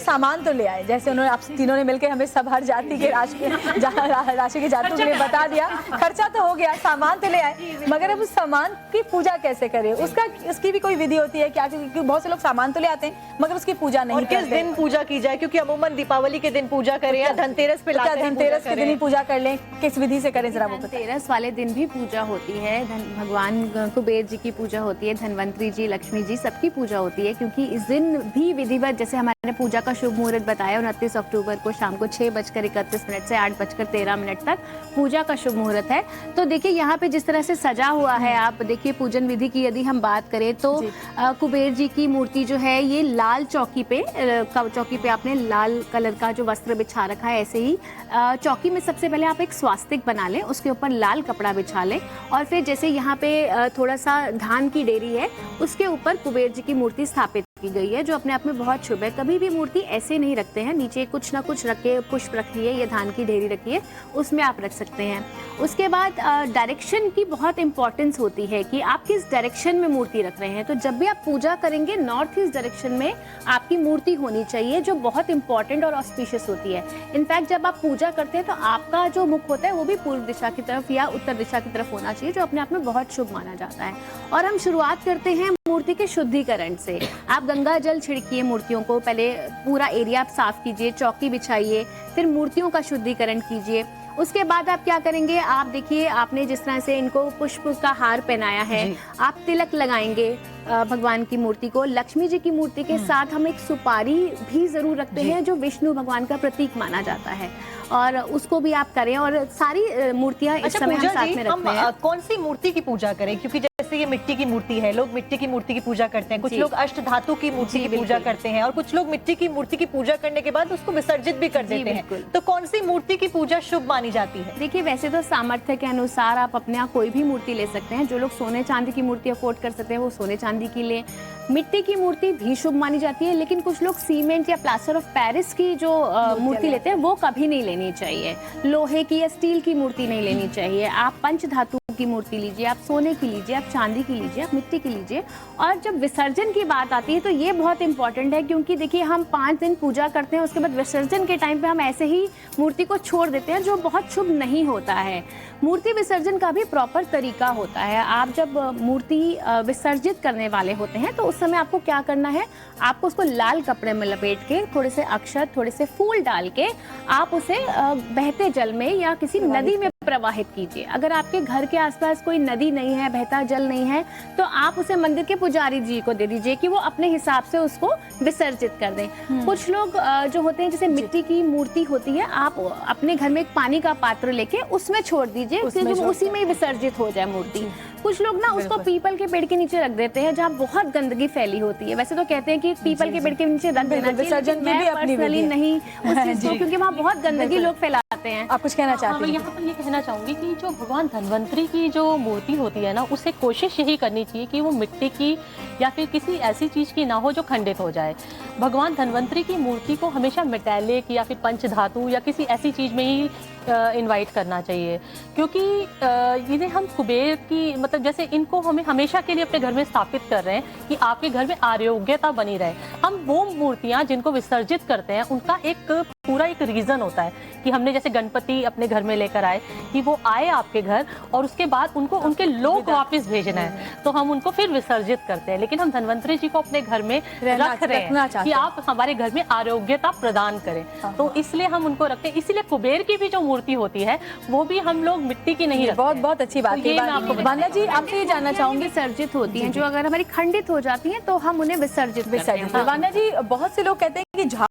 सामान तो ले आए, जैसे उन्होंने आप तीनों ने मिलकर हमें सब हर जाति के राशि के जातों के लिए बता दिया। खर्चा तो हो गया, सामान तो ले आए, मगर अब उस सामान की पूजा कैसे करें, उसकी भी कोई विधि होती है क्या? क्योंकि बहुत से लोग सामान तो ले आते हैं मगर उसकी पूजा नहीं करते। किस दिन पूजा की जाए, क्योंकि अमूमन दीपावली के दिन पूजा करें या धनतेरस पे धनतेरस के दिन ही पूजा कर लें, किस विधि से करें जरा वो बताएं। धनतेरस वाले दिन भी पूजा होती है, भगवान कुबेर जी की पूजा होती है, धनवंतरी जी, लक्ष्मी जी, सबकी पूजा होती है, क्योंकि इस दिन भी विधिवत जैसे हमारे पूजा का शुभ मुहूर्त बताया 29 अक्टूबर को शाम को 6:31 से 8:13 तक पूजा का शुभ मुहूर्त है। तो देखिए यहाँ पे जिस तरह से सजा हुआ है, आप देखिए पूजन विधि की यदि हम बात करें तो कुबेर जी की मूर्ति जो है ये लाल चौकी पे आपने लाल कलर का जो वस्त्र बिछा रखा है। ऐसे ही चौकी में सबसे पहले आप एक स्वास्तिक बना लें, उसके ऊपर लाल कपड़ा बिछा लें, और फिर जैसे यहाँ पे थोड़ा सा धान की डेरी है उसके ऊपर कुबेर जी की मूर्ति स्थापित की गई है, जो अपने आप में बहुत शुभ है। कभी भी मूर्ति ऐसे नहीं रखते हैं, नीचे कुछ ना कुछ रखे, पुष्प रखिए या धान की ढेरी रखिए, उसमें आप रख सकते हैं। उसके बाद डायरेक्शन की बहुत इंपॉर्टेंस होती है कि आप किस डायरेक्शन में मूर्ति रख रहे हैं। तो जब भी आप पूजा करेंगे नॉर्थ ईस्ट डायरेक्शन में आपकी मूर्ति होनी चाहिए, जो बहुत इंपॉर्टेंट और ऑस्पिशियस होती है। इनफैक्ट जब आप पूजा करते हैं तो आपका जो मुख होता है वो भी पूर्व दिशा की तरफ या उत्तर दिशा की तरफ होना चाहिए, जो अपने आप में बहुत शुभ माना जाता है। और हम शुरुआत करते हैं मूर्ति के शुद्धिकरण से। आप गंगा जल छिड़किए मूर्तियों को, पहले पूरा एरिया आप साफ कीजिए, चौकी बिछाइए, फिर मूर्तियों का शुद्धिकरण कीजिए। उसके बाद आप क्या करेंगे, आप देखिए आपने जिस तरह से इनको पुष्प का हार पहनाया है, आप तिलक लगाएंगे भगवान की मूर्ति को। लक्ष्मी जी की मूर्ति के साथ हम एक सुपारी भी जरूर रखते हैं, जो विष्णु भगवान का प्रतीक माना जाता है, और उसको भी आप करें। और सारी मूर्तियां इस समय हम साथ में रखते हैं। कौन सी मूर्ति की पूजा करें, क्योंकि जैसे ये मिट्टी की मूर्ति है, लोग मिट्टी की मूर्ति की पूजा करते हैं, कुछ लोग अष्ट धातु की मूर्ति की पूजा करते हैं, और कुछ लोग मिट्टी की मूर्ति की पूजा करने के बाद उसको विसर्जित भी कर देते हैं। तो कौन सी मूर्ति की पूजा शुभ मानी जाती है? देखिए वैसे तो सामर्थ्य के अनुसार आप अपने यहाँ कोई भी मूर्ति ले सकते हैं। जो लोग सोने चांदी की मूर्ति अफोर्ड कर सकते हैं वो सोने चांदी की ले। मिट्टी की मूर्ति भी शुभ मानी जाती है, लेकिन कुछ लोग सीमेंट या प्लास्टर ऑफ पेरिस की जो मूर्ति लेते हैं वो कभी नहीं लेनी चाहिए। लोहे की या स्टील की मूर्ति नहीं लेनी चाहिए। आप पंच धातु की मूर्ति लीजिए, आप सोने की लीजिए, आप चांदी की लीजिए, आप मिट्टी की लीजिए। और जब विसर्जन की बात आती है तो ये बहुत इंपॉर्टेंट है, क्योंकि देखिए हम 5 दिन पूजा करते हैं, उसके बाद विसर्जन के टाइम पे हम ऐसे ही मूर्ति को छोड़ देते हैं, जो बहुत शुभ नहीं होता है। मूर्ति विसर्जन का भी प्रॉपर तरीका होता है। आप जब मूर्ति विसर्जित करने वाले होते हैं तो उस समय आपको क्या करना है, आपको उसको लाल कपड़े में लपेट के थोड़े से अक्षत, थोड़े से फूल डाल के आप उसे बहते जल में या किसी नदी में प्रवाहित कीजिए। अगर आपके घर के आसपास कोई नदी नहीं है, बहता जल नहीं है, तो आप उसे मंदिर के पुजारी जी को दे दीजिए कि वो अपने हिसाब से उसको विसर्जित कर दें। कुछ लोग जो होते हैं, जैसे मिट्टी की मूर्ति होती है, आप अपने घर में एक पानी का पात्र लेके उसमें छोड़ दीजिए, उसी में ही विसर्जित हो जाए मूर्ति। कुछ लोग ना उसको पीपल के पेड़ के नीचे रख देते हैं, जहाँ बहुत गंदगी फैली होती है। वैसे तो कहते हैं कि पीपल के पेड़ के नीचे रख देना चाहिए, मैं पर्सनली नहीं उस चीज को, क्योंकि वहाँ बहुत गंदगी लोग फैलाते हैं। आप कुछ कहना चाहते हैं? यहाँ पर ये कहना चाहूंगी कि जो भगवान धनवंतरी की जो मूर्ति होती है ना, उसे कोशिश यही करनी चाहिए कि वो मिट्टी की या फिर किसी ऐसी चीज की ना हो जो खंडित हो जाए। भगवान धनवंतरी की मूर्ति को हमेशा मेटालिक या फिर पंचधातु या किसी ऐसी चीज में ही इनवाइट करना चाहिए, क्योंकि इन्हें हम कुबेर की मतलब जैसे इनको हमें हमेशा के लिए अपने घर में स्थापित कर रहे हैं कि आपके घर में आरोग्यता बनी रहे। हम वो मूर्तियां जिनको विसर्जित करते हैं उनका एक पूरा एक रीजन होता है कि हमने जैसे गणपति अपने घर में लेकर आए कि वो आए आपके घर और उसके बाद उनको उनके लोक वापस भेजना है, तो हम उनको फिर विसर्जित करते हैं। लेकिन हम धनवंतरी जी को अपने घर में रख रहे हैं कि आप हमारे घर में आरोग्यता प्रदान करें, तो इसलिए हम उनको रखते हैं। इसीलिए कुबेर की भी जो मूर्ति होती है वो भी हम लोग मिट्टी की नहीं रखते। बहुत बहुत अच्छी बात है। बाला जी आपसे ये जानना चाहूंगी, विसर्जित होती हैं जो अगर हमारी खंडित हो जाती हैं तो हम उन्हें विसर्जित। वाना जी, बहुत से लोग कहते हैं कि